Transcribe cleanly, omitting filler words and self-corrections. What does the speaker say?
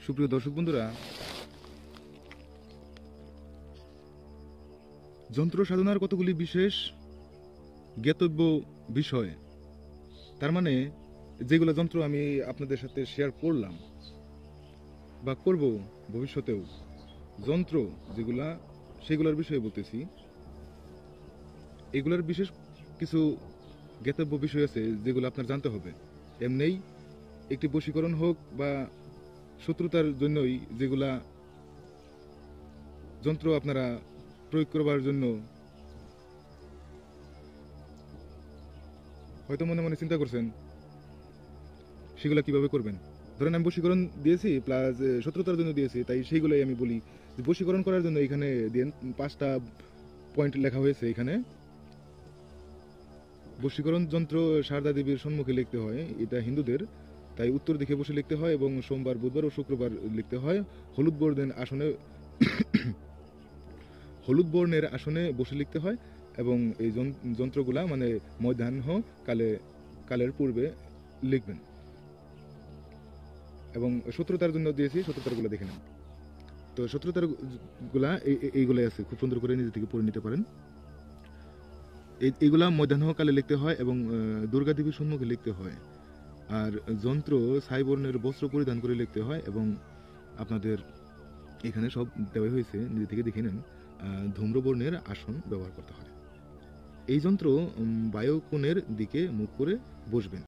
সুপ্রিয় দর্শক বন্ধুরা, যন্ত্র সাধনার কতগুলি বিশেষ জ্ঞাতব্য বিষয়, তার মানে যেগুলো যন্ত্র আমি আপনাদের সাথে শেয়ার করলাম বা করব ভবিষ্যতেও, যন্ত্র যেগুলা সেগুলোর বিষয়ে বলতেছি। এগুলোর বিশেষ কিছু জ্ঞাতব্য বিষয় আছে যেগুলো আপনার জানতে হবে। এমনিই একটি বশীকরণ হোক বা শত্রুতার জন্যই যেগুলা যন্ত্র আপনারা প্রয়োগ করবার জন্য হয়তো মনে মনে চিন্তা করছেন সেগুলো কিভাবে করবেন। ধরেন আমি বশীকরণ দিয়েছি প্লাস শত্রুতার জন্য দিয়েছি, তাই সেইগুলোই আমি বলি যে বশীকরণ করার জন্য এখানে দেন 5টা পয়েন্ট লেখা হয়েছে। এখানে বশীকরণ যন্ত্র শারদা দেবীর সম্মুখে লিখতে হয়, এটা হিন্দুদের, তাই উত্তর দিকে বসে লিখতে হয় এবং সোমবার, বুধবার ও শুক্রবার লিখতে হয়। হলুদ বর্ণের আসনে হলুদ বর্ণের আসনে বসে লিখতে হয় এবং এই যন্ত্রগুলা মানে মধ্যাহ্ন কালের পূর্বে লিখবেন। এবং শত্রুতার জন্য দিয়েছি, শত্রুতারগুলো দেখে নেন। তো শত্রুতার গুলা এইগুলাই আছে, খুব সুন্দর করে নিজে থেকে পড়ে নিতে পারেন। এইগুলা মধ্যাহ্নকালে লিখতে হয় এবং দুর্গা দেবীর সম্মুখে লিখতে হয়। আর যন্ত্র ছাই বর্ণের বস্ত্র পরিধান করে লিখতে হয় এবং আপনাদের এখানে সব দেওয়া হয়েছে, নিজে থেকে দেখে নেন। ধূম্রবর্ণের আসন ব্যবহার করতে হয়। এই যন্ত্র বায়ুকোণের দিকে মুখ করে বসবেন।